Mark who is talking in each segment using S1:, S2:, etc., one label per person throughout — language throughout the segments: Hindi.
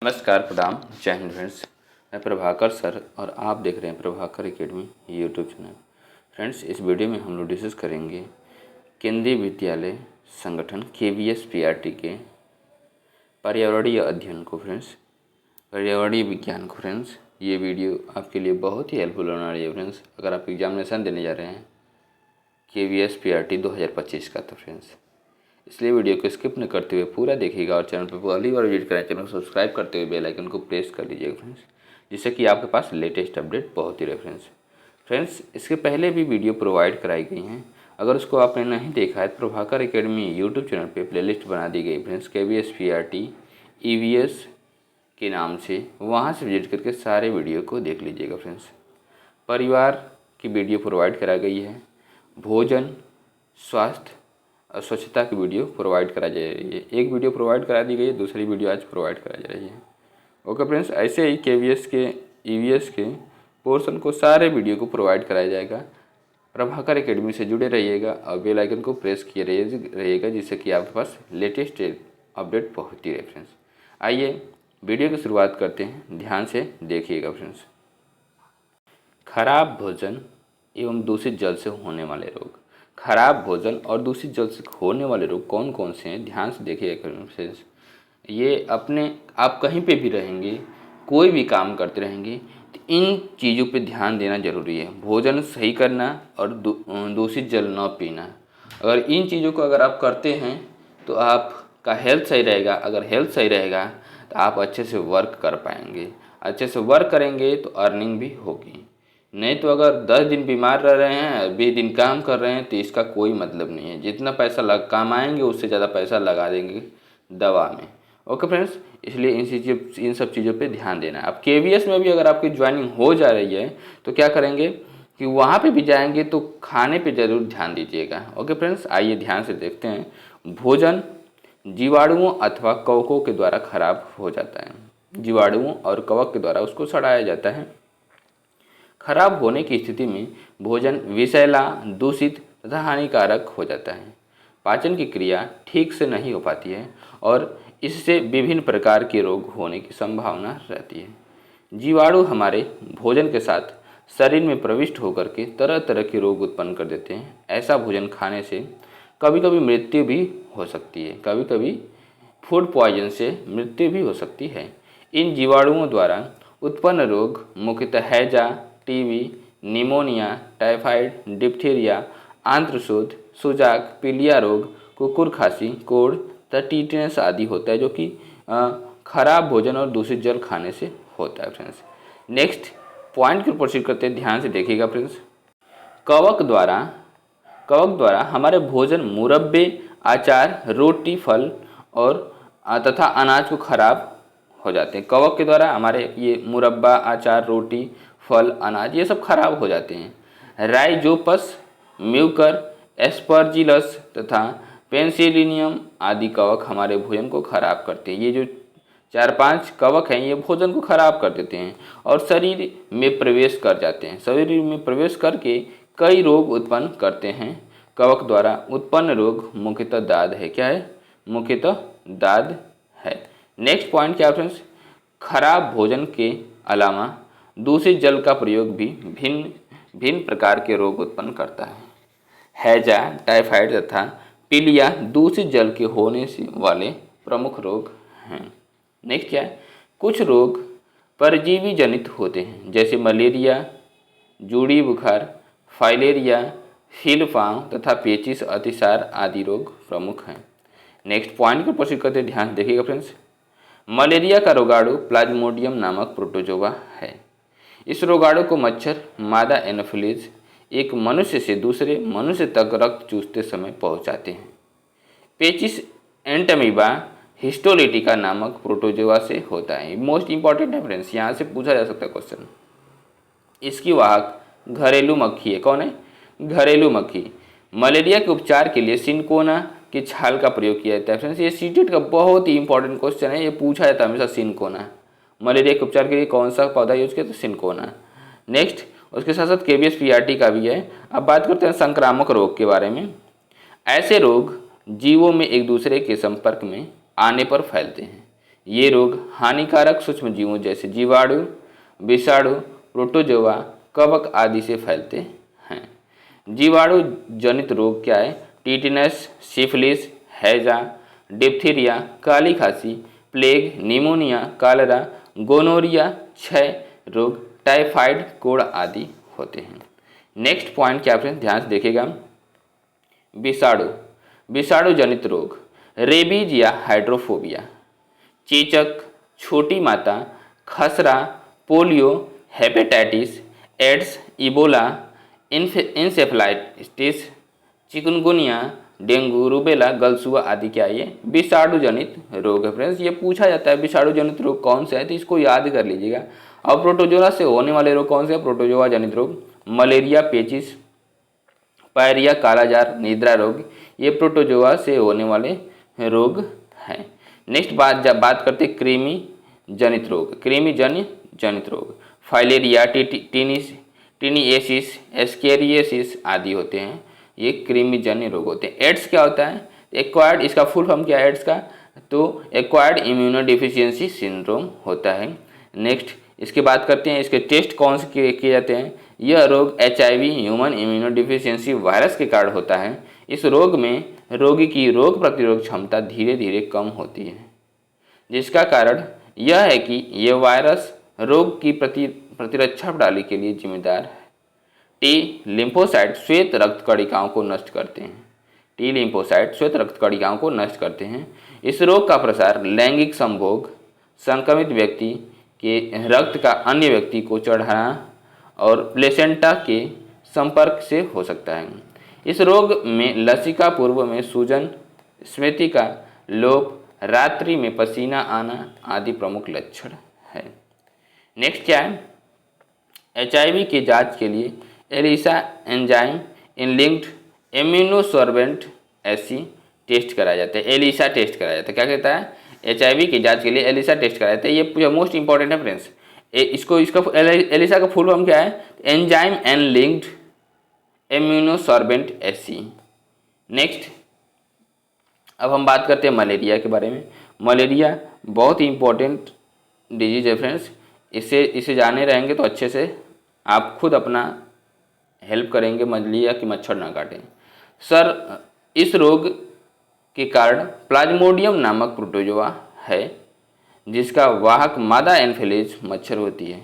S1: नमस्कार, प्रणाम, जय हिंद फ्रेंड्स। मैं प्रभाकर सर और आप देख रहे हैं Prabhakar academy YouTube channel. Friends, इस वीडियो में हम लोग डिस्कस करेंगे केंद्रीय विद्यालय संगठन KVS-PRT के पर्यावरणीय अध्ययन को। फ्रेंड्स, पर्यावरणीय विज्ञान को। फ्रेंड्स, ये वीडियो आपके लिए बहुत ही हेल्पफुल होने वाली है। फ्रेंड्स, अगर आप एग्जामिनेशन देने जा रहे हैं KVS-PRT 2025 का, तो फ्रेंड्स इसलिए वीडियो को स्किप न करते हुए पूरा देखिएगा और चैनल पर पहली बार विजिट करें चैनल को सब्सक्राइब करते हुए बेल आइकन को प्रेस कर लीजिएगा फ्रेंड्स, जिससे कि आपके पास लेटेस्ट अपडेट पहुंचती रहे। फ्रेंड्स, इसके पहले भी वीडियो प्रोवाइड कराई गई हैं। अगर उसको आपने नहीं देखा है तो प्रभाकर एकेडमी यूट्यूब चैनल पर प्लेलिस्ट बना दी गई फ्रेंड्स, KVS-PRT EVS के नाम से, वहाँ से विजिट करके सारे वीडियो को देख लीजिएगा। फ्रेंड्स, परिवार की वीडियो प्रोवाइड करा गई है, भोजन, स्वास्थ्य और स्वच्छता की वीडियो प्रोवाइड करा जा रही है। एक वीडियो प्रोवाइड करा दी गई है, दूसरी वीडियो आज प्रोवाइड करा जा रही है। ओके फ्रेंड्स, ऐसे ही KVS के EVS के पोर्शन को सारे वीडियो को प्रोवाइड कराया जाएगा। प्रभाकर एकेडमी से जुड़े रहिएगा और बेल आइकन को प्रेस किए रहिएगा, जिससे कि आपके पास लेटेस्ट अपडेट पहुँचती रहे। फ्रेंड्स, आइए वीडियो की शुरुआत करते हैं, ध्यान से देखिएगा। फ्रेंड्स, खराब भोजन एवं दूषित जल से होने वाले रोग। खराब भोजन और दूषित जल से होने वाले रोग कौन कौन से हैं, ध्यान से देखिएगा फ्रेंड्स। ये आप कहीं पे भी रहेंगे, कोई भी काम करते रहेंगे, तो इन चीज़ों पे ध्यान देना ज़रूरी है। भोजन सही करना और दूषित जल न पीना। अगर इन चीज़ों को अगर आप करते हैं तो आपका हेल्थ सही रहेगा। अगर हेल्थ सही रहेगा तो आप अच्छे से वर्क कर पाएंगे। अच्छे से वर्क करेंगे तो अर्निंग भी होगी। नहीं तो अगर 10 दिन बीमार रह रहे हैं, 20 दिन काम कर रहे हैं, तो इसका कोई मतलब नहीं है। जितना पैसा कमाएंगे उससे ज़्यादा पैसा लगा देंगे दवा में। ओके फ्रेंड्स, इसलिए इन सब चीज़ों पे ध्यान देना है। अब KVS में भी अगर आपकी ज्वाइनिंग हो जा रही है तो क्या करेंगे कि वहाँ पे भी जाएंगे तो खाने पे ज़रूर ध्यान दीजिएगा। ओके फ्रेंड्स, आइए ध्यान से देखते हैं। भोजन जीवाणुओं अथवा कवकों के द्वारा खराब हो जाता है। जीवाणुओं और कवक के द्वारा उसको सड़ाया जाता है। खराब होने की स्थिति में भोजन विषैला, दूषित तथा हानिकारक हो जाता है। पाचन की क्रिया ठीक से नहीं हो पाती है और इससे विभिन्न प्रकार के रोग होने की संभावना रहती है। जीवाणु हमारे भोजन के साथ शरीर में प्रविष्ट होकर के तरह तरह के रोग उत्पन्न कर देते हैं। ऐसा भोजन खाने से कभी कभी मृत्यु भी हो सकती है। कभी कभी फूड पॉइजन से मृत्यु भी हो सकती है। इन जीवाणुओं द्वारा उत्पन्न रोग मुख्यतः हैजा, टीबी, निमोनिया, टाइफाइड, डिप्थीरिया, आंत्रशोथ, सुजाक, पीलिया रोग, कुकुर खांसी, कोढ़ तथा टीटनेस आदि होता है, जो कि खराब भोजन और दूषित जल खाने से होता है। फ्रेंड्स, नेक्स्ट पॉइंट की प्रोसीड करते हैं, ध्यान से देखिएगा। फ्रेंड्स, कवक द्वारा हमारे भोजन, मुरब्बे, अचार, रोटी, फल और तथा अनाज को खराब हो जाते हैं। कवक के द्वारा हमारे ये मुरब्बा, अचार, रोटी, फल, अनाज ये सब खराब हो जाते हैं। राइजोपस, म्यूकर, एस्परजिलस तथा पेंसिलिनियम आदि कवक हमारे भोजन को खराब करते हैं। ये जो 4-5 कवक हैं, ये भोजन को खराब कर देते हैं और शरीर में प्रवेश कर जाते हैं। शरीर में प्रवेश करके कई रोग उत्पन्न करते हैं। कवक द्वारा उत्पन्न रोग मुख्यतः दाद है। क्या है? मुख्यतः दाद है। नेक्स्ट पॉइंट क्या फ्रेंड्स? खराब भोजन के अलावा दूषित जल का प्रयोग भी भिन्न प्रकार के रोग उत्पन्न करता है। हैजा, टाइफाइड तथा पीलिया दूषित जल के होने से वाले प्रमुख रोग हैं। नेक्स्ट क्या है? कुछ रोग परजीवी जनित होते हैं, जैसे मलेरिया, जूड़ी बुखार, फाइलेरिया, हीलफांव तथा पेचिस, अतिसार आदि रोग प्रमुख हैं। नेक्स्ट पॉइंट को प्रस्तुत करते ध्यान देखिएगा। फ्रेंड्स, मलेरिया का रोगाणु प्लाज्मोडियम नामक प्रोटोजोआ है। इस रोगाणु को मच्छर मादा एनोफिलीज एक मनुष्य से दूसरे मनुष्य तक रक्त चूसते समय पहुंचाते हैं। पेचिस एंटमीबा हिस्टोलिटिका नामक प्रोटोजोआ से होता है। मोस्ट इंपॉर्टेंट है फ्रेंड्स, यहाँ से पूछा जा सकता है क्वेश्चन। इसकी वाहक घरेलू मक्खी है। कौन है? घरेलू मक्खी। मलेरिया के उपचार के लिए सिनकोना की छाल का प्रयोग किया जाता है। फ्रेंड्स, ये सीटेट का बहुत ही इंपॉर्टेंट क्वेश्चन है, ये पूछा जाता है हमेशा। सिनकोना, मलेरिया के उपचार के लिए कौन सा पौधा यूज किया? तो सिनकोना। नेक्स्ट, उसके साथ साथ KVS-PRT का भी है। अब बात करते हैं संक्रामक रोग के बारे में। ऐसे रोग जीवों में एक दूसरे के संपर्क में आने पर फैलते हैं। ये रोग हानिकारक सूक्ष्मजीवों जैसे जीवाणु, विषाणु, प्रोटोजोआ, कवक आदि से फैलते हैं। जीवाणु जनित रोग क्या है? टिटनस, सिफिलिस, हैजा, डिप्थीरिया, काली खांसी, प्लेग, निमोनिया, कॉलेरा, गोनोरिया, क्षय रोग, टाइफाइड, कोढ़ आदि होते हैं। नेक्स्ट पॉइंट क्या फ्रेंड्स ध्यान से देखिएगा, विषाणु, विषाणु जनित रोग, रेबीज या हाइड्रोफोबिया, चेचक, छोटी माता, खसरा, polio, hepatitis, AIDS, Ebola, encephalitis, chikungunya, dengue, rubella, गलसुआ आदि क्या ये विषाणु जनित रोग है। फ्रेंड्स ये पूछा जाता है विषाणु जनित रोग कौन से है, तो इसको याद कर लीजिएगा। अब प्रोटोजोआ से होने वाले रोग कौन से हैं? प्रोटोजोआ जनित रोग, मलेरिया, पेचिस, पायरिया, कालाजार, निद्रा रोग, ये प्रोटोजोआ से होने वाले रोग हैं। नेक्स्ट बात करते हैं कृमि जनित रोग, कृमि जनित रोग, फाइलेरिया, टीनिएसिस, एस्केरियासिस आदि होते हैं, ये कृमि जन्य रोग होते हैं। एड्स क्या होता है? एक्वायर्ड, इसका फुल फॉर्म क्या है एड्स का? तो एक्वायर्ड इम्यूनोडिफिशियंसी सिंड्रोम होता है। नेक्स्ट इसकी बात करते हैं, इसके टेस्ट कौन से किए जाते हैं? यह रोग HIV ह्यूमन इम्यूनोडिफिशियंसी वायरस के कारण होता है। इस रोग में रोगी की रोग प्रतिरोधक क्षमता धीरे धीरे कम होती है, जिसका कारण यह है कि यह वायरस रोग की प्रतिरक्षा प्रणाली के लिए जिम्मेदार है। टी लिम्फोसाइट श्वेत रक्त कणिकाओं को नष्ट करते हैं। टी लिम्फोसाइट श्वेत रक्त कणिकाओं को नष्ट करते हैं। इस रोग का प्रसार लैंगिक संभोग, संक्रमित व्यक्ति के रक्त का अन्य व्यक्ति को चढ़ाना और प्लेसेंटा के संपर्क से हो सकता है। इस रोग में लसिका पूर्व में सूजन, स्मृति का लोप, रात्रि में पसीना आना आदि प्रमुख लक्षण है। नेक्स्ट क्या है? HIV की जांच के लिए ELISA enzyme linked immunosorbent assay test कराया जाता है। एलिसा टेस्ट कराया जाता है। क्या कहता है? HIV की जांच के लिए एलिसा टेस्ट कराया जाता है। ये मोस्ट इंपॉर्टेंट है फ्रेंड्स। इसका एलिसा का फुल फॉर्म क्या है? Enzyme linked immunosorbent AC. Next अब हम बात करते हैं मलेरिया के बारे में। मलेरिया बहुत ही इंपॉर्टेंट डिजीज है फ्रेंड्स। इसे जाने रहेंगे तो अच्छे से आप खुद अपना हेल्प करेंगे मलेरिया की मच्छर ना काटें। सर इस रोग के कारण प्लाज्मोडियम नामक प्रोटोजोआ है, जिसका वाहक मादा एनफिलीज मच्छर होती है।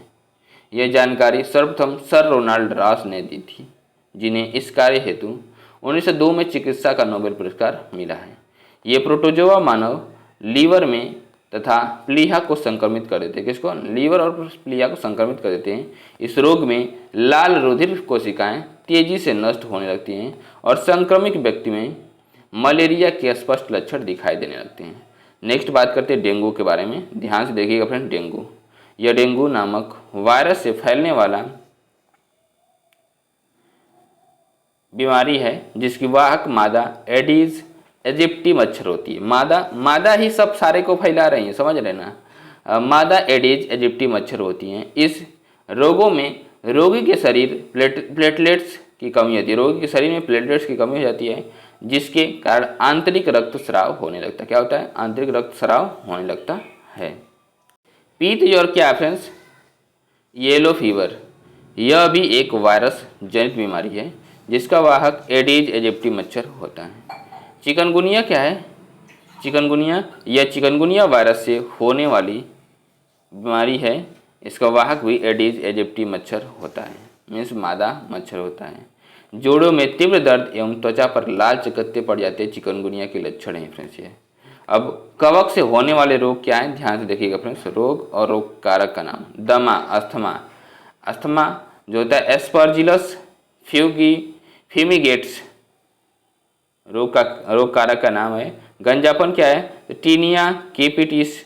S1: यह जानकारी सर्वप्रथम सर रोनाल्ड रॉस ने दी थी, जिन्हें इस कार्य हेतु 1902 में चिकित्सा का नोबेल पुरस्कार मिला है। ये प्रोटोजोआ मानव लीवर में तथा प्लीहा को संक्रमित कर देते हैं। किसको? लीवर और प्लीहा को संक्रमित कर देते हैं। इस रोग में लाल रुधिर कोशिकाएं तेजी से नष्ट होने लगती हैं और संक्रमित व्यक्ति में मलेरिया के स्पष्ट लक्षण दिखाई देने लगते हैं। नेक्स्ट बात करते हैं डेंगू के बारे में। ध्यान से देखिएगा फ्रेंड, डेंगू यह डेंगू नामक वायरस से फैलने वाला बीमारी है, जिसकी वाहक मादा एडीज इजिप्टी मच्छर होती है। मादा ही सब सारे को फैला रही है, समझ रहे ना। मादा एडीज इजिप्टी मच्छर होती हैं। इस रोगों में रोगी के शरीर प्लेटलेट्स की कमी होती है। रोगी के शरीर में प्लेटलेट्स की कमी हो जाती है, जिसके कारण आंतरिक रक्तस्राव होने लगता है। क्या होता है? आंतरिक रक्तस्राव होने लगता है। पीत ज्वर क्या है फ्रेंड्स? येलो फीवर, यह भी एक वायरस जनित बीमारी है, जिसका वाहक एडीज इजिप्टी मच्छर होता है। चिकनगुनिया क्या है? चिकनगुनिया यह चिकनगुनिया वायरस से होने वाली बीमारी है। इसका वाहक भी एडीज इजिप्टी मच्छर होता है, मीन्स मादा मच्छर होता है। जोड़ों में तीव्र दर्द एवं त्वचा पर लाल चकत्ते पड़ जाते हैं, चिकनगुनिया के लक्षण हैं फ्रेंड्स ये। अब कवक से होने वाले रोग क्या हैं? ध्यान से देखिएगा फ्रेंड्स। रोग और रोग कारक का नाम। दमा, अस्थमा जो होता है एस्परजिलस फ्यूमिगेट्स रोग कारक का नाम है। गंजापन क्या है? तो टीनिया केपिटिस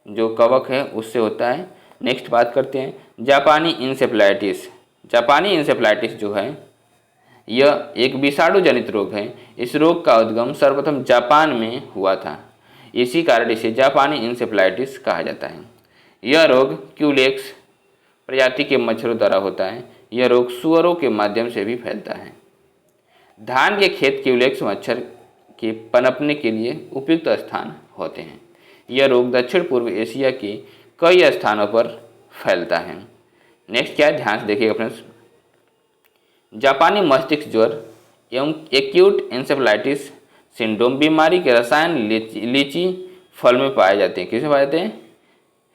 S1: जो कवक है उससे होता है। नेक्स्ट बात करते हैं जापानी इंसेफ्लाइटिस। जापानी इंसेफ्लाइटिस जो है यह एक विषाणु जनित रोग है। इस रोग का उद्गम सर्वप्रथम जापान में हुआ था, इसी कारण इसे जापानी इंसेफ्लाइटिस कहा जाता है। यह रोग क्यूलेक्स प्रजाति के मच्छरों द्वारा होता है। यह रोग सुअरों के माध्यम से भी फैलता है। धान के खेत क्यूलेक्स मच्छर के पनपने के लिए उपयुक्त स्थान होते हैं। यह रोग दक्षिण पूर्व एशिया के कई स्थानों पर फैलता है। नेक्स्ट क्या है, ध्यान से देखिएगा फ्रेंड्स। जापानी मस्तिष्क ज्वर एवं एक्यूट एंसेफेलाइटिस सिंड्रोम बीमारी के रसायन लीची फल में पाए जाते हैं। किसमें पाए जाते हैं?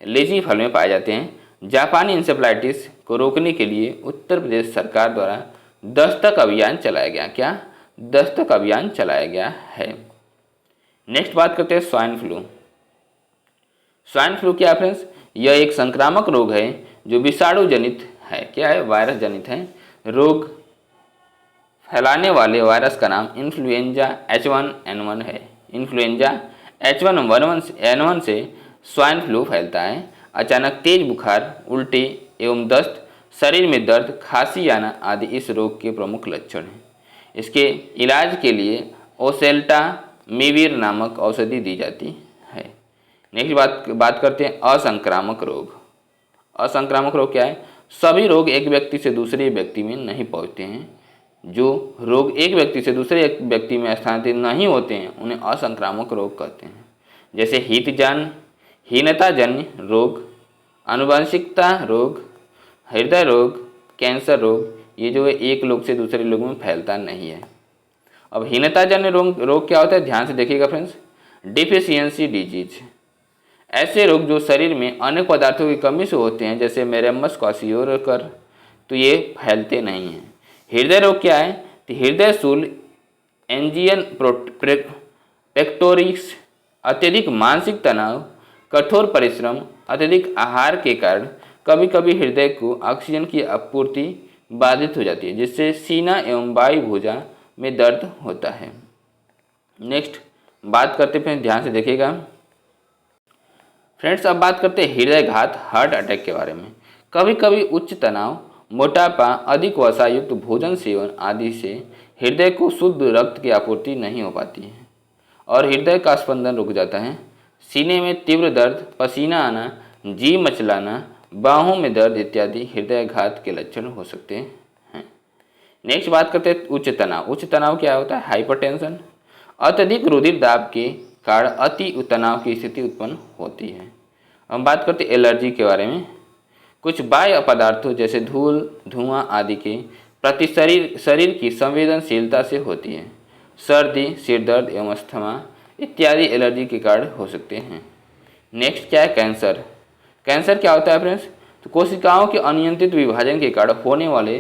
S1: लीची फल में पाए जाते हैं। जापानी इंसेफ्लाइटिस को रोकने के लिए उत्तर प्रदेश सरकार द्वारा दस्तक अभियान चलाया गया। क्या? दस्तक अभियान चलाया गया है। नेक्स्ट बात करते हैं स्वाइन फ्लू। स्वाइन फ्लू क्या है फ्रेंड्स? यह एक संक्रामक रोग है जो विषाणु जनित है। क्या है? वायरस जनित है। रोग फैलाने वाले वायरस का नाम इन्फ्लुएंजा H1N1 है। इन्फ्लुएंजा H1N1 से स्वाइन फ्लू फैलता है। अचानक तेज बुखार, उल्टी एवं दस्त, शरीर में दर्द, खांसी आना आदि इस रोग के प्रमुख लक्षण हैं। इसके इलाज के लिए ओसेल्टामिविर नामक औषधि दी जाती है। नेक्स्ट बात करते हैं असंक्रामक रोग। असंक्रामक रोग क्या है? सभी रोग एक व्यक्ति से दूसरे व्यक्ति में नहीं पहुँचते हैं। जो रोग एक व्यक्ति से दूसरे व्यक्ति में स्थानांतरित नहीं होते हैं उन्हें असंक्रामक रोग कहते हैं। जैसे हीनताजन्य रोग, आनुवंशिकता रोग, हृदय रोग, कैंसर रोग, ये जो है एक लोग से दूसरे लोग में फैलता नहीं है। अब हीनताजन्य रोग क्या होता है? ध्यान से देखिएगा फ्रेंड्स। डिफिशियंसी डिजीज, ऐसे रोग जो शरीर में अनेक पदार्थों की कमी से होते हैं, जैसे मेरेमस क्वाशियोरकर, तो ये फैलते नहीं हैं। हृदय रोग क्या है? तो हृदय शूल, एंजियन पेक्टोरिस, अत्यधिक मानसिक तनाव, कठोर परिश्रम, अत्यधिक आहार के कारण कभी कभी हृदय को ऑक्सीजन की आपूर्ति बाधित हो जाती है, जिससे सीना एवं वायु भुजा में दर्द होता है। नेक्स्ट बात करते हैं, ध्यान से देखिएगा फ्रेंड्स। अब बात करते हैं हृदय घात, हार्ट अटैक के बारे में। कभी कभी उच्च तनाव, मोटापा, अधिक वसा युक्त भोजन सेवन आदि से हृदय को शुद्ध रक्त की आपूर्ति नहीं हो पाती है और हृदय का स्पंदन रुक जाता है। सीने में तीव्र दर्द, पसीना आना, जी मचलाना, बाहों में दर्द इत्यादि हृदय घात के लक्षण हो सकते हैं। नेक्स्ट बात करते हैं उच्च तनाव। उच्च तनाव क्या होता है? हाइपरटेंशन, अत्यधिक रुधिर दाब के कारण अति तनाव की स्थिति उत्पन्न होती है। हम बात करते हैं एलर्जी के बारे में। कुछ बाह्य पदार्थों जैसे धूल, धुआं आदि के प्रति शरीर की संवेदनशीलता से होती है। सर्दी, सिर दर्द एवं अस्थमा इत्यादि एलर्जी के कारण हो सकते हैं। नेक्स्ट क्या है? कैंसर। कैंसर क्या होता है फ्रेंड्स? तो कोशिकाओं के अनियंत्रित विभाजन के कारण होने वाले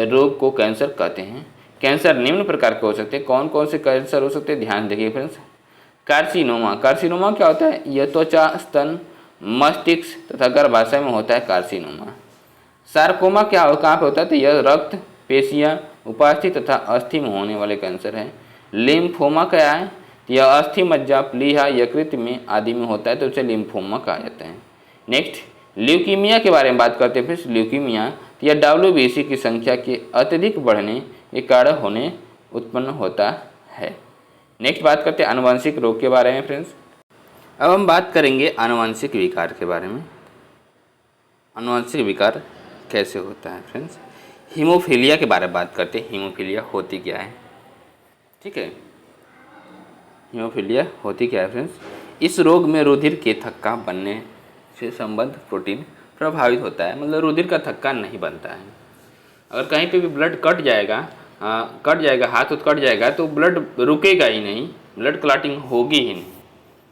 S1: रोग को कैंसर कहते हैं। कैंसर निम्न प्रकार के हो सकते हैं। कौन कौन से कैंसर हो सकते हैं? ध्यान देखिए फ्रेंड्स। कार्सिनोमा। कार्सिनोमा क्या होता है? यह त्वचा, स्तन, मस्तिष्क तथा गर्भाशय में होता है कार्सिनोमा। सार्कोमा कहाँ पे होता है? तो यह रक्त, पेशियां, उपास्थि तथा अस्थि में होने वाले कैंसर है। लिम्फोमा क्या है? यह अस्थि मज्जा, प्लीहा, यकृत में आदि में होता है, तो उसे लिम्फोमा कहा जाता है। नेक्स्ट ल्यूकीमिया के बारे में बात करते हैं। फिर ल्यूकीमिया यह WBC की संख्या के अत्यधिक बढ़ने के कारण होने उत्पन्न होता है। नेक्स्ट बात करते हैं आनुवंशिक रोग के बारे में फ्रेंड्स। अब हम बात करेंगे आनुवंशिक विकार के बारे में। आनुवंशिक विकार कैसे होता है फ्रेंड्स? हीमोफीलिया के बारे में बात करते हैं। हीमोफीलिया होती क्या है? ठीक है, हीमोफीलिया होती क्या है फ्रेंड्स? इस रोग में रुधिर के थक्का बनने से संबद्ध प्रोटीन प्रभावित होता है। मतलब रुधिर का थक्का नहीं बनता है। अगर कहीं पे भी ब्लड कट जाएगा, हाथ कट जाएगा, तो ब्लड रुकेगा ही नहीं, ब्लड क्लॉटिंग होगी ही नहीं।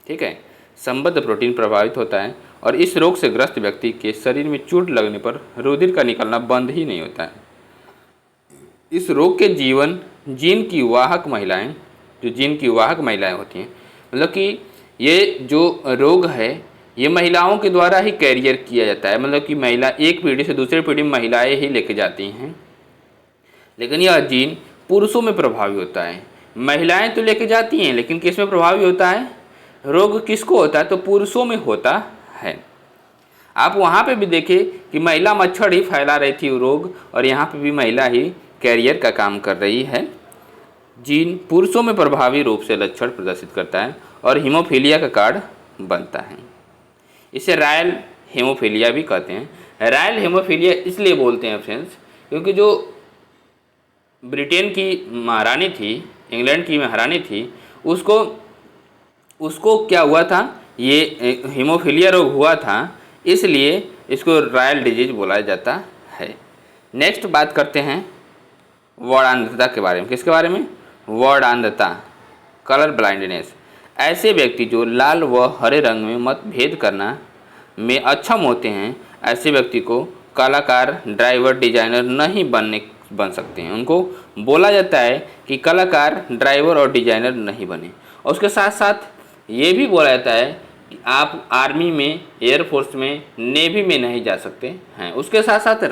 S1: ठीक है, संबद्ध प्रोटीन प्रभावित होता है और इस रोग से ग्रस्त व्यक्ति के शरीर में चोट लगने पर रुधिर का निकलना बंद ही नहीं होता है। इस रोग के जीन की वाहक महिलाएं, जो जीन की वाहक महिलाएं होती हैं, मतलब कि ये जो रोग है ये महिलाओं के द्वारा ही कैरियर किया जाता है। मतलब कि महिला एक पीढ़ी से दूसरी पीढ़ी में महिलाएं ही लेके जाती हैं, लेकिन यह जीन पुरुषों में प्रभावी होता है। महिलाएं तो लेके जाती हैं, लेकिन किस में प्रभावी होता है? रोग किसको होता है? तो पुरुषों में होता है। आप वहाँ पे भी देखिए कि महिला मच्छर ही फैला रही थी रोग, और यहाँ पे भी महिला ही कैरियर का काम कर रही है। जीन पुरुषों में प्रभावी रूप से लक्षण प्रदर्शित करता है और हीमोफीलिया का कारण बनता है। इसे रॉयल हीमोफीलिया भी कहते हैं। रॉयल हीमोफीलिया इसलिए बोलते हैं फ्रेंड्स, क्योंकि जो ब्रिटेन की महारानी थी, इंग्लैंड की महारानी थी, उसको क्या हुआ था ये हीमोफीलिया रोग हुआ था, इसलिए इसको रॉयल डिजीज बोला जाता है। नेक्स्ट बात करते हैं वर्णांधता के बारे में। किसके बारे में? वर्णांधता, कलर ब्लाइंडनेस। ऐसे व्यक्ति जो लाल व हरे रंग में मतभेद करना में अक्षम होते हैं, ऐसे व्यक्ति को कलाकार, ड्राइवर, डिजाइनर नहीं बन सकते हैं। उनको बोला जाता है कि कलाकार, ड्राइवर और डिजाइनर नहीं बने। और उसके साथ साथ ये भी बोला जाता है कि आप आर्मी में, एयरफोर्स में, नेवी में नहीं जा सकते हैं। उसके साथ साथ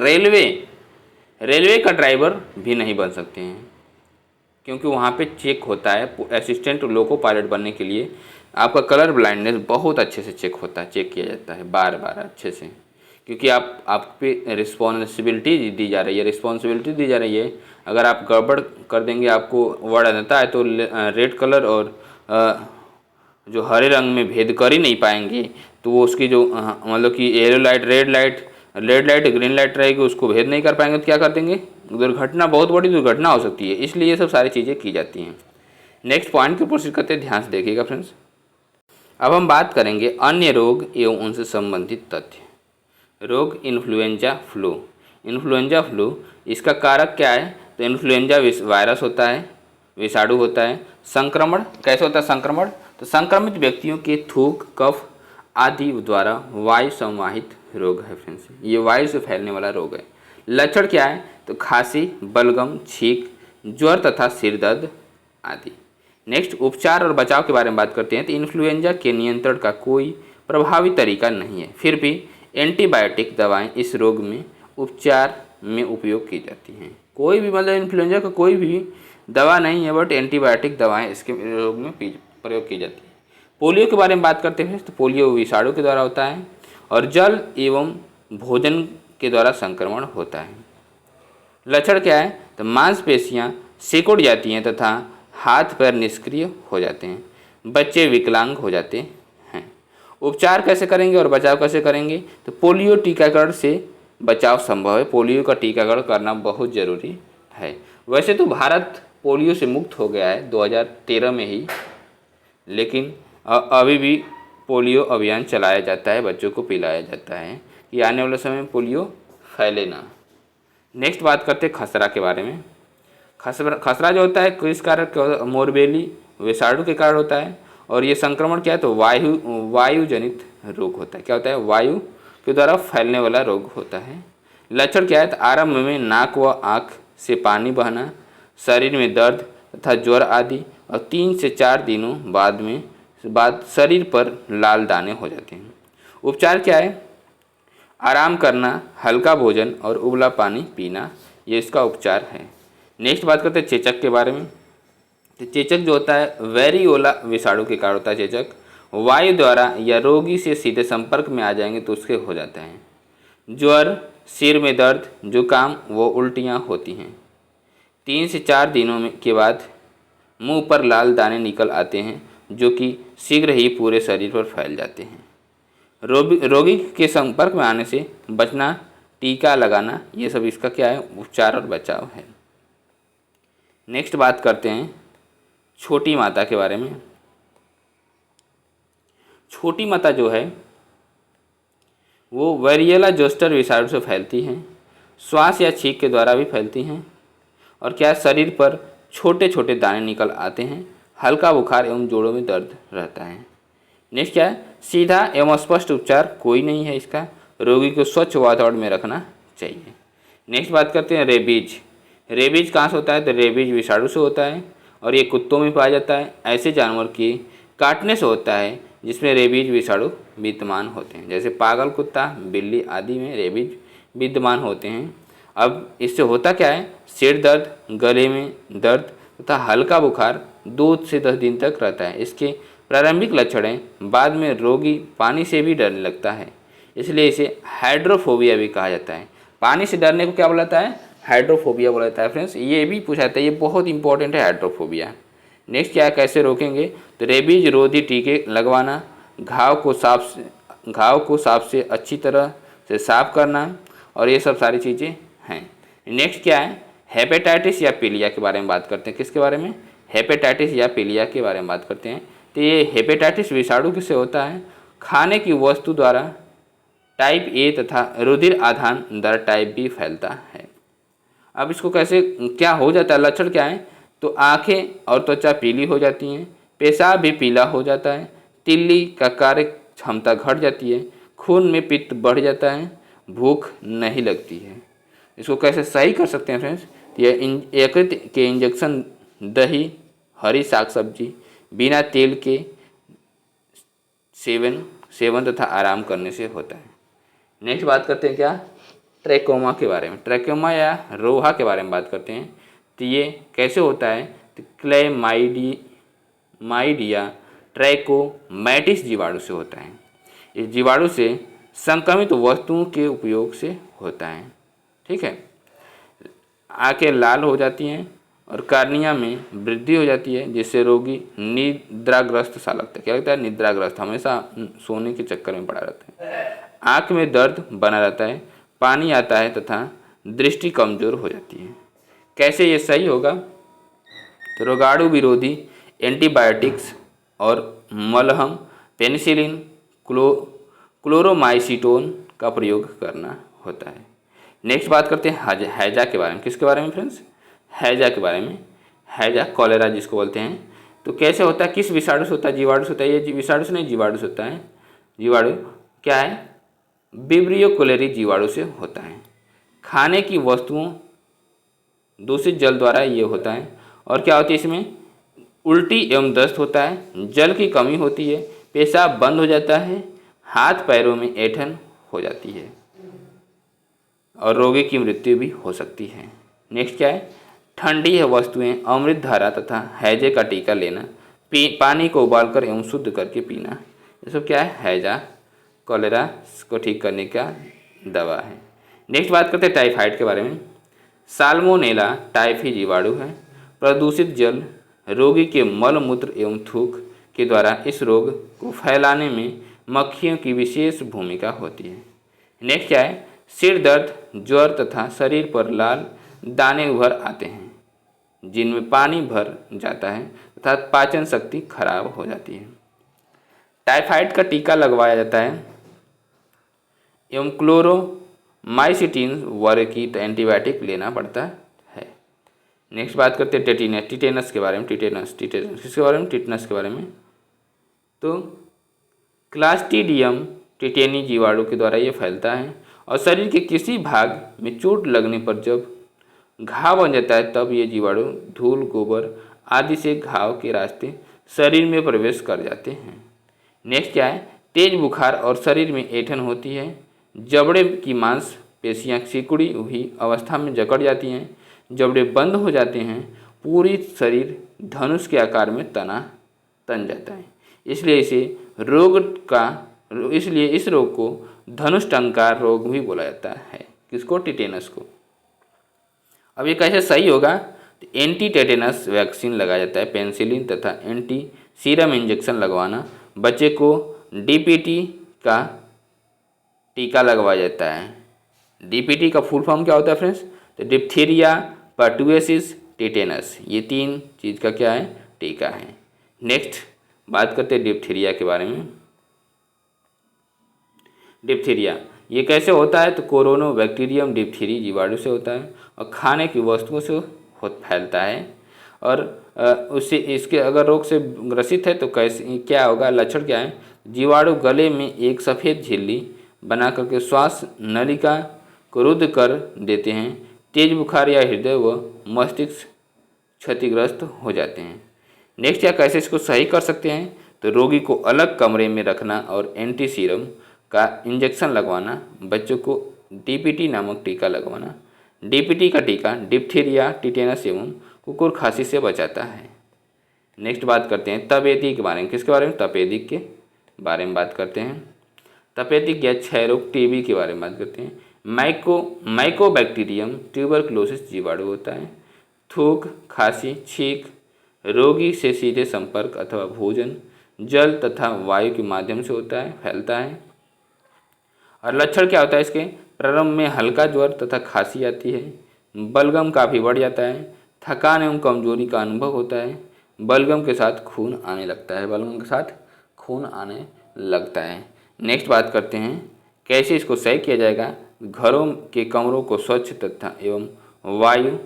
S1: रेलवे का ड्राइवर भी नहीं बन सकते हैं, क्योंकि वहाँ पे चेक होता है। असिस्टेंट लोको पायलट बनने के लिए आपका कलर ब्लाइंडनेस बहुत अच्छे से चेक होता है, चेक किया जाता है बार बार अच्छे से, क्योंकि आप पे रिस्पॉन्सिबिलिटी दी जा रही है। अगर आप गड़बड़ कर देंगे, आपको वर्णांधता है, तो रेड कलर और जो हरे रंग में भेद कर ही नहीं पाएंगे, तो वो उसकी जो मतलब कि yellow light, red light, green light रहेगी, उसको भेद नहीं कर पाएंगे, तो क्या कर देंगे? दुर्घटना, बहुत बड़ी दुर्घटना हो सकती है। इसलिए ये सब सारी चीज़ें की जाती हैं। नेक्स्ट पॉइंट की प्रोसीड करते हैं, ध्यान से देखिएगा फ्रेंड्स। अब हम बात करेंगे अन्य रोग एवं उनसे संबंधित तथ्य। रोग इन्फ्लुएंजा फ्लू, इसका कारक क्या है? तो इन्फ्लुएंजा वायरस होता है, विषाणु होता है। संक्रमण कैसे होता है? संक्रमण तो संक्रमित व्यक्तियों के थूक, कफ आदि द्वारा वायु संवाहित रोग है फ्रेंड्स। ये वायु से फैलने वाला रोग है। लक्षण क्या है? तो खांसी, बलगम, छींक, ज्वर तथा सिर दर्द आदि। नेक्स्ट उपचार और बचाव के बारे में बात करते हैं। तो इन्फ्लुएंजा के नियंत्रण का कोई प्रभावी तरीका नहीं है, फिर भी एंटीबायोटिक दवाएं इस रोग में उपचार में उपयोग की जाती हैं। कोई भी मतलब इन्फ्लुएंजा का कोई भी दवा नहीं है, बट एंटीबायोटिक दवाएं इसके रोग में प्रयोग की जाती है। पोलियो के बारे में बात करते हैं। तो पोलियो विषाणु के द्वारा होता है और जल एवं भोजन के द्वारा संक्रमण होता है। लक्षण क्या है? तो मांसपेशियां सिकुड़ जाती हैं तथा हाथ पैर निष्क्रिय हो जाते हैं, बच्चे विकलांग हो जाते हैं। उपचार कैसे करेंगे और बचाव कैसे करेंगे? तो पोलियो टीकाकरण से बचाव संभव है। पोलियो का टीकाकरण करना बहुत ज़रूरी है। वैसे तो भारत पोलियो से मुक्त हो गया है 2013 में ही, लेकिन अभी भी पोलियो अभियान चलाया जाता है, बच्चों को पिलाया जाता है कि आने वाले समय में पोलियो फैले ना। नेक्स्ट बात करते हैं खसरा के बारे में। खसरा जो होता है किस कारण? मोरबेली विषाणु के कारण होता है। और ये संक्रमण क्या है? तो वायु जनित रोग होता है। क्या होता है? वायु के द्वारा फैलने वाला रोग होता है। लक्षण क्या है? तो आरंभ में नाक व आँख से पानी बहना, शरीर में दर्द तथा ज्वर आदि, और 3 से 4 दिनों बाद शरीर पर लाल दाने हो जाते हैं। उपचार क्या है? आराम करना, हल्का भोजन और उबला पानी पीना, ये इसका उपचार है। नेक्स्ट बात करते हैं चेचक के बारे में। तो चेचक जो होता है वेरियोला विषाणु के कारण होता है। चेचक वायु द्वारा या रोगी से सीधे संपर्क में आ जाएंगे तो उसके हो जाता है। ज्वर, सिर में दर्द, जुकाम व उल्टियाँ होती हैं। 3 से 4 दिनों के बाद मुंह पर लाल दाने निकल आते हैं, जो कि शीघ्र ही पूरे शरीर पर फैल जाते हैं। रोगी के संपर्क में आने से बचना, टीका लगाना, ये सब इसका क्या है? उपचार और बचाव है। नेक्स्ट बात करते हैं छोटी माता के बारे में। छोटी माता जो है वो वेरियोला जोस्टर विषाणु से फैलती हैं, श्वास या छींक के द्वारा भी फैलती हैं। और क्या शरीर पर छोटे छोटे दाने निकल आते हैं, हल्का बुखार एवं जोड़ों में दर्द रहता है। नेक्स्ट क्या है? सीधा एवं स्पष्ट उपचार कोई नहीं है इसका। रोगी को स्वच्छ वातावरण में रखना चाहिए। नेक्स्ट बात करते हैं रेबीज कहाँ से होता है? तो रेबीज विषाणु से होता है और ये कुत्तों में पाया जाता है। ऐसे जानवर के काटने से होता है जिसमें रेबीज विषाणु विद्यमान होते हैं, जैसे पागल कुत्ता, बिल्ली आदि में रेबीज विद्यमान होते हैं। अब इससे होता क्या है? सिर दर्द, गले में दर्द तथा हल्का बुखार 2 से 10 दिन तक रहता है। इसके प्रारंभिक लक्षण हैं। बाद में रोगी पानी से भी डरने लगता है, इसलिए इसे हाइड्रोफोबिया भी कहा जाता है। पानी से डरने को क्या बोला जाता है? हाइड्रोफोबिया बोला जाता है फ्रेंड्स। ये भी पूछा जाता है, ये बहुत इंपॉर्टेंट है हाइड्रोफोबिया। नेक्स्ट क्या है? कैसे रोकेंगे? तो रेबीज रोधी टीके लगवाना, घाव को साफ से अच्छी तरह से साफ करना, और ये सब सारी चीज़ें हैं। नेक्स्ट क्या है? हेपेटाइटिस या पीलिया के बारे में बात करते हैं। किसके बारे में? हेपेटाइटिस या पीलिया के बारे में बात करते हैं। तो ये हेपेटाइटिस विषाणु से होता है खाने की वस्तु द्वारा टाइप ए तथा रुधिर आधान द्वारा टाइप बी फैलता है। अब इसको कैसे क्या हो जाता है, लक्षण क्या है? तो आंखें और त्वचा पीली हो जाती हैं, पेशाब भी पीला हो जाता है, तिल्ली का कार्य क्षमता घट जाती है, खून में पित्त बढ़ जाता है, भूख नहीं लगती है। इसको कैसे सही कर सकते हैं फ्रेंड्स? यह यकृत के इंजेक्शन दही, हरी साग सब्जी, बिना तेल के सेवन तथा आराम करने से होता है। नेक्स्ट बात करते हैं क्या? ट्रैकोमा के बारे में। ट्रैकोमा या रोहा के बारे में बात करते हैं। तो ये कैसे होता है? तो क्लेमाइडिया ट्रैकोमैटिस जीवाणु से होता है। इस जीवाणु से संक्रमित वस्तुओं के उपयोग से होता है। ठीक है, आंखें लाल हो जाती हैं और कार्निया में वृद्धि हो जाती है, जिससे रोगी निद्राग्रस्त सा लगता है। क्या लगता है? निद्राग्रस्त, हमेशा सोने के चक्कर में पड़ा रहता है। आंख में दर्द बना रहता है, पानी आता है तथा दृष्टि कमजोर हो जाती है। कैसे ये सही होगा? तो रोगाणु विरोधी एंटीबायोटिक्स और मलहम, पेनिसिलिन, क्लोरोमाइसिटोन का प्रयोग करना होता है। नेक्स्ट बात करते हैं हैजा के बारे में। किसके बारे में फ्रेंड्स? हैजा के बारे में। हैजा कॉलेरा जिसको बोलते हैं। तो कैसे होता है? किस विषाणु से होता है? जीवाणु से होता है। ये विषाणु से नहीं, जीवाणु से होता है। जीवाणु क्या है? विब्रियो कोलेरी जीवाणु से होता है। खाने की वस्तुओं, दूषित जल द्वारा ये होता है। और क्या होती है इसमें? उल्टी एवं दस्त होता है, जल की कमी होती है, पेशाब बंद हो जाता है, हाथ पैरों में ऐंठन हो जाती है और रोगी की मृत्यु भी हो सकती है। नेक्स्ट क्या है? ठंडी वस्तुएं, अमृत धारा तथा हैजे का टीका लेना, पानी को उबालकर एवं शुद्ध करके पीना, ये सब क्या है? हैजा कॉलेरा को ठीक करने का दवा है। नेक्स्ट बात करते हैं टाइफाइड के बारे में। साल्मोनेला टाइफी जीवाणु है। प्रदूषित जल, रोगी के मल मूत्र एवं थूक के द्वारा इस रोग को फैलाने में मक्खियों की विशेष भूमिका होती है। नेक्स्ट क्या है? सिर दर्द, ज्वर तथा शरीर पर लाल दाने उभर आते हैं, जिनमें पानी भर जाता है तथा पाचन शक्ति खराब हो जाती है। टाइफाइड का टीका लगवाया जाता है एवं क्लोरोमाइसिटिन वर्ग की एंटीबायोटिक लेना पड़ता है। नेक्स्ट बात करते हैं टिटेनस के बारे में। टिटेनस किसके बारे में? टिटेनस के बारे में। तो क्लास्ट्रीडियम टिटेनी जीवाणु के द्वारा ये फैलता है और शरीर के किसी भाग में चोट लगने पर जब घाव बन जाता है, तब ये जीवाणु धूल, गोबर आदि से घाव के रास्ते शरीर में प्रवेश कर जाते हैं। नेक्स्ट क्या है? तेज बुखार और शरीर में ऐंठन होती है, जबड़े की मांसपेशियां सिकुड़ी हुई अवस्था में जकड़ जाती हैं, जबड़े बंद हो जाते हैं, पूरी शरीर धनुष के आकार में तन जाता है। इसलिए इस रोग को धनुष टंकार रोग भी बोला जाता है। किसको? टिटेनस को। अब ये कैसे सही होगा? तो एंटी टेटेनस वैक्सीन लगाया जाता है, पेनिसिलिन तथा एंटी सीरम इंजेक्शन लगवाना, बच्चे को डीपीटी का टीका लगवाया जाता है। डीपीटी का फुल फॉर्म क्या होता है फ्रेंड्स? तो डिप्थीरिया, पर्टुएसिस, टिटेनस, ये 3 चीज़ का क्या है? टीका है। नेक्स्ट बात करते हैं डिप्थीरिया के बारे में। डिप्थीरिया ये कैसे होता है? तो कोरोनोबैक्टीरियम डिप्थीरी जीवाणु से होता है और खाने की वस्तुओं से फैलता है। और उससे इसके अगर रोग से ग्रसित है तो कैसे क्या होगा? लक्षण क्या है? जीवाणु गले में एक सफ़ेद झिल्ली बना करके श्वास नलिका को रुद्ध कर देते हैं, तेज बुखार या हृदय व मस्तिष्क क्षतिग्रस्त हो जाते हैं। नेक्स्ट क्या कैसे इसको सही कर सकते हैं? तो रोगी को अलग कमरे में रखना और एंटी सीरम का इंजेक्शन लगवाना, बच्चों को डीपीटी नामक टीका लगवाना। डीपीटी का टीका डिप्थीरिया, टिटेनस एवं कुकुर खांसी से बचाता है। नेक्स्ट बात करते हैं तपेदिक के बारे में। किसके बारे में? तपेदिक के बारे में बात करते हैं। तपेदिक या क्षय रोग टीबी के बारे में बात करते हैं। माइकोबैक्टीरियम ट्यूबरक्लोसिस जीवाणु होता है। थूक, खांसी, छींक रोगी से सीधे संपर्क अथवा भोजन, जल तथा वायु के माध्यम से होता है, फैलता है। और लक्षण क्या होता है इसके? प्रारंभ में हल्का ज्वर तथा खांसी आती है, बलगम काफ़ी बढ़ जाता है, थकान एवं कमजोरी का अनुभव होता है, बलगम के साथ खून आने लगता है। नेक्स्ट बात करते हैं कैसे इसको सही किया जाएगा। घरों के कमरों को स्वच्छ तथा एवं वायु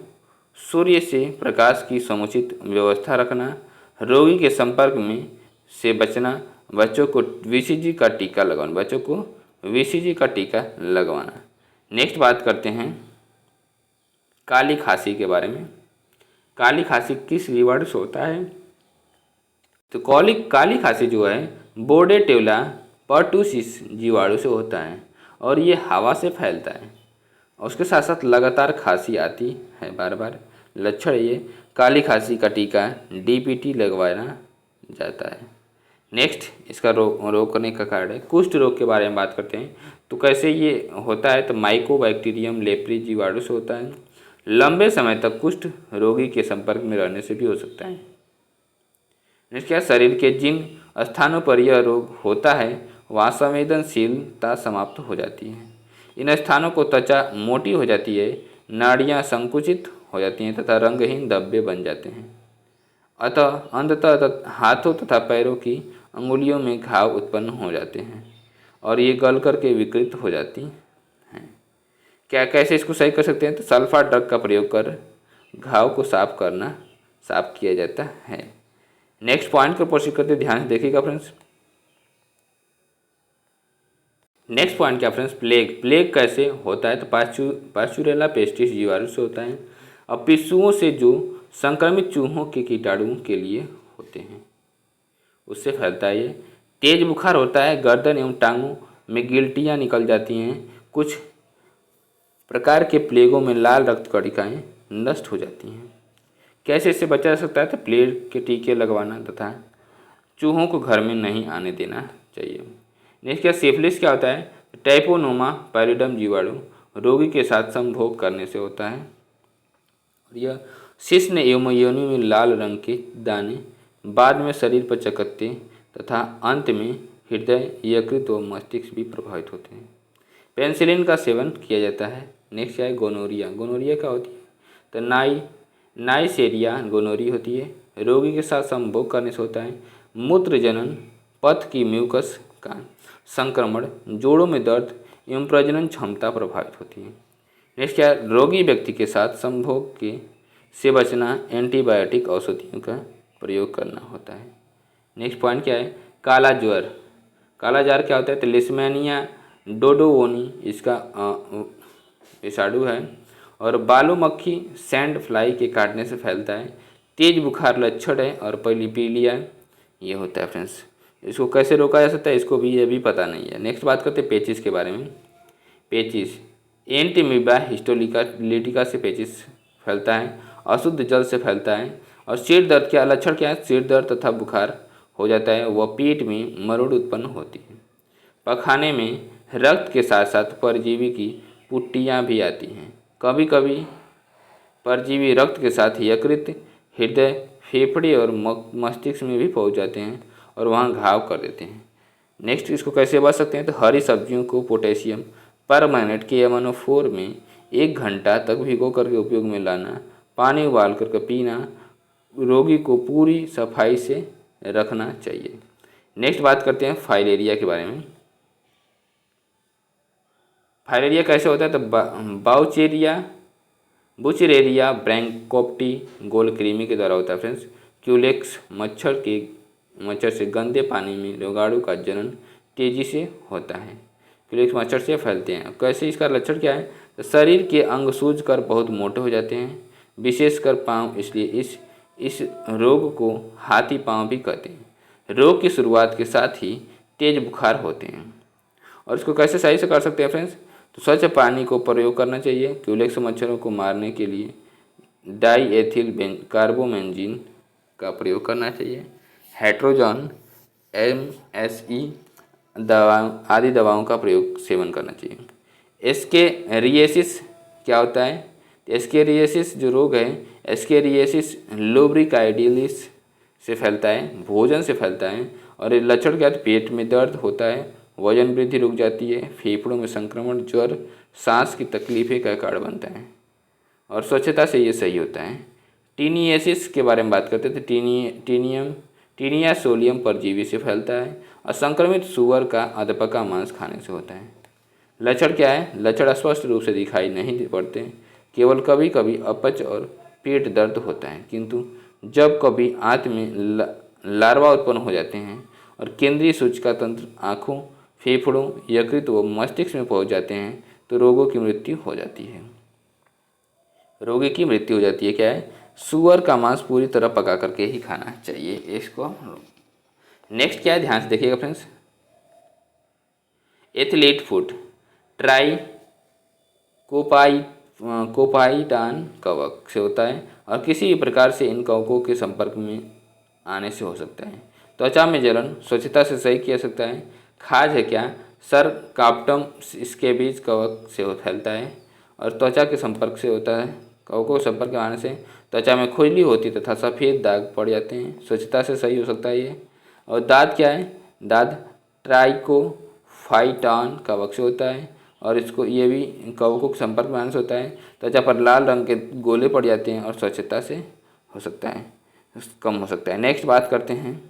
S1: सूर्य से प्रकाश की समुचित व्यवस्था रखना, रोगी के संपर्क में से बचना, बच्चों को बीसीजी का टीका लगवाना। नेक्स्ट बात करते हैं काली खांसी के बारे में। काली खांसी किस जीवाणु से होता है? तो काली खांसी जो है बोर्डेटेला पर्टुसिस जीवाणु से होता है और ये हवा से फैलता है। उसके साथ साथ लगातार खांसी आती है बार बार। लक्षण ये काली खांसी का टीका डीपीटी लगवाना जाता है। नेक्स्ट इसका रोकने का कारण है कुष्ठ रोग के बारे में बात करते हैं। तो कैसे ये होता है? तो माइकोबैक्टीरियम लेप्री जीवाणु से होता है। लंबे समय तक कुष्ठ रोगी के संपर्क में रहने से भी हो सकता है। नेक्स्ट क्या, शरीर के जिन स्थानों पर यह रोग होता है वहाँ संवेदनशीलता समाप्त हो जाती है। इन स्थानों को त्वचा मोटी हो जाती है, नाड़ियाँ संकुचित हो जाती हैं तथा रंगहीन धब्बे बन जाते हैं। अतः अंततः हाथों तथा पैरों की अंगुलियों में घाव उत्पन्न हो जाते हैं और ये गल करके विकृत हो जाती हैं। क्या कैसे इसको सही कर सकते हैं? तो सल्फा ड्रग का प्रयोग कर घाव को साफ किया जाता है। नेक्स्ट पॉइंट को प्रोसीड करते ध्यान से देखिएगा फ्रेंड्स। नेक्स्ट पॉइंट क्या फ्रेंड्स? प्लेग कैसे होता है? तो पास्चुरेला पेस्टिस जीवाणु से होता है और पिस्सुओं से जो संक्रमित चूहों के कीटाणुओं के लिए होते हैं उससे फैलता है। ये तेज बुखार होता है, गर्दन एवं टांगों में गिल्टियाँ निकल जाती हैं। कुछ प्रकार के प्लेगों में लाल रक्त कणिकाएँ नष्ट हो जाती हैं। कैसे इससे बचा जा सकता है? तो प्लेग के टीके लगवाना तथा चूहों को घर में नहीं आने देना चाहिए। नेक्स्ट क्या, सिफिलिस क्या होता है? टाइपोनोमा पैलिडम जीवाणु रोगी के साथ संभोग करने से होता है और यह शिश्न एवं योनि में लाल रंग के दाने, बाद में शरीर पर चकत्ते तथा अंत में हृदय, यकृत व मस्तिष्क भी प्रभावित होते हैं। पेनिसिलिन का सेवन किया जाता है। नेक्स्ट क्या है, गोनोरिया। गोनोरिया क्या होती है? तो नाइसेरिया गोनोरी होती है, रोगी के साथ संभोग करने से होता है। मूत्र जनन पथ की म्यूकस का संक्रमण, जोड़ों में दर्द एवं प्रजनन क्षमता प्रभावित होती है। नेक्स्ट क्या, रोगी व्यक्ति के साथ संभोग से बचना एंटीबायोटिक औषधियों का प्रयोग करना होता है। नेक्स्ट पॉइंट क्या है, काला ज्वर। काला ज्वर क्या होता है? तो लिस्मेनिया डोडोवोनी इसका विषाणु है और बालू मक्खी सैंड फ्लाई के काटने से फैलता है। तेज बुखार लक्षण है और पीलिया ये होता है फ्रेंड्स। इसको कैसे रोका जा सकता है इसको भी ये भी पता नहीं है। नेक्स्ट बात करते हैं पेचिस के बारे में। पेचिस एंटीमीबा हिस्टोलिटिका से पेचिस फैलता है, अशुद्ध जल से फैलता है और सिर दर्द के लक्षण क्या है? सिर दर्द तथा बुखार हो जाता है व पेट में मरोड़ उत्पन्न होती है। पखाने में रक्त के साथ साथ परजीवी की पुट्टियाँ भी आती हैं। कभी कभी परजीवी रक्त के साथ यकृत, हृदय, फेफड़े और मस्तिष्क में भी पहुंच जाते हैं और वहां घाव कर देते हैं। नेक्स्ट इसको कैसे बच सकते हैं? तो हरी सब्जियों को पोटेशियम परमैंगनेट के MnO4 में 1 घंटा तक भिगो करके उपयोग में लाना, पानी उबाल करके पीना, रोगी को पूरी सफाई से रखना चाहिए। नेक्स्ट बात करते हैं फाइलेरिया के बारे में। फाइलेरिया कैसे होता है? तो बुचेरेरिया ब्रैंकोप्टी गोल कृमि के द्वारा होता है फ्रेंड्स। क्यूलेक्स मच्छर से गंदे पानी में रोगाणु का जनन तेजी से होता है। क्यूलेक्स मच्छर से फैलते हैं। कैसे इसका लक्षण क्या है? तो शरीर के अंग सूज कर बहुत मोटे हो जाते हैं, विशेषकर पाँव, इसलिए इस रोग को हाथी पाँव भी कहते हैं। रोग की शुरुआत के साथ ही तेज बुखार होते हैं और इसको कैसे सही से कर सकते हैं फ्रेंड्स? तो स्वच्छ पानी को प्रयोग करना चाहिए। क्यूलेक्स मच्छरों को मारने के लिए डाईएथिल कार्बोमेंजीन का प्रयोग करना चाहिए। हेट्रोजन MSE आदि दवाओं का सेवन करना चाहिए। एस्केरिएसिस क्या होता है? एस्केरिएसिस जो रोग है, एस्केरिएसिस लुब्रिकाइडिलिस से फैलता है, भोजन से फैलता है और ये लक्षण क्या है? पेट में दर्द होता है, वजन वृद्धि रुक जाती है, फेफड़ों में संक्रमण, ज्वर, सांस की तकलीफें का कारण बनता है और स्वच्छता से ये सही होता है। टीनिएसिस के बारे में बात करते थे। टीनिया सोलियम परजीवी से फैलता है और संक्रमित सूअर का अधपका मांस खाने से होता है। लक्षण क्या है? लक्षण स्पष्ट रूप से दिखाई नहीं पड़ते, केवल कभी कभी अपच और पेट दर्द होता है, किंतु जब कभी आंत में लार्वा उत्पन्न हो जाते हैं और केंद्रीय सूचका तंत्र आँखों, फेफड़ों, यकृत व मस्तिष्क में पहुंच जाते हैं तो रोगों की मृत्यु हो जाती है। रोगी की मृत्यु हो जाती है। क्या है? सूअर का मांस पूरी तरह पका करके ही खाना चाहिए इसको। नेक्स्ट क्या है, ध्यान से देखिएगा फ्रेंड्स। एथलीट फूड ट्राई कोपाइटान कवक से होता है और किसी भी प्रकार से इन कवकों के संपर्क में आने से हो सकता है। त्वचा में जलन स्वच्छता से सही किया सकता है। खाज है क्या? सरकाप्टम स्कैबिज कवक से फैलता है और त्वचा के संपर्क से होता है। कवकों के संपर्क में आने से त्वचा में खुजली होती तथा सफ़ेद दाग पड़ जाते हैं। स्वच्छता से सही हो सकता है ये। और दाद क्या है? दाद ट्राइकोफाइटान कवक से होता है और इसको ये भी कवकों के संपर्क में आने से होता है। त्वचा पर लाल रंग के गोले पड़ जाते हैं और स्वच्छता से हो सकता है, कम हो सकता है। नेक्स्ट बात करते हैं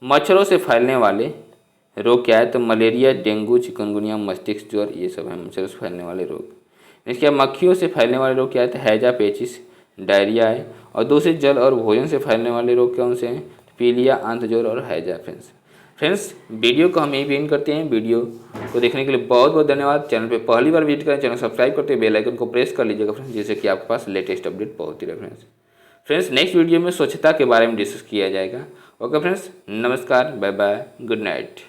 S1: मच्छरों से फैलने वाले रोग क्या है? तो मलेरिया, डेंगू, चिकनगुनिया, मस्तिष्क ज्वर, ये सब है मच्छरों से फैलने वाले रोग। इसके मक्खियों से फैलने वाले रोग क्या है? तो हैजा, पेचिस, डायरिया है। और दूषित जल और भोजन से फैलने वाले रोग कौन से हैं? पीलिया, आंत ज्वर और हैजा। फ्रेंड्स वीडियो को हम यहीं पे एंड करते हैं। वीडियो को देखने के लिए बहुत बहुत धन्यवाद। चैनल पे पहली बार विजिट करें, चैनल सब्सक्राइब करते बेल आइकन को प्रेस कर लीजिएगा फ्रेंड्स, जिससे कि आपके पास लेटेस्ट अपडेट पहुंचती रहे फ्रेंड्स। नेक्स्ट वीडियो में स्वच्छता के बारे में डिस्कस किया जाएगा। ओके फ्रेंड्स, नमस्कार, बाय बाय, गुड नाइट।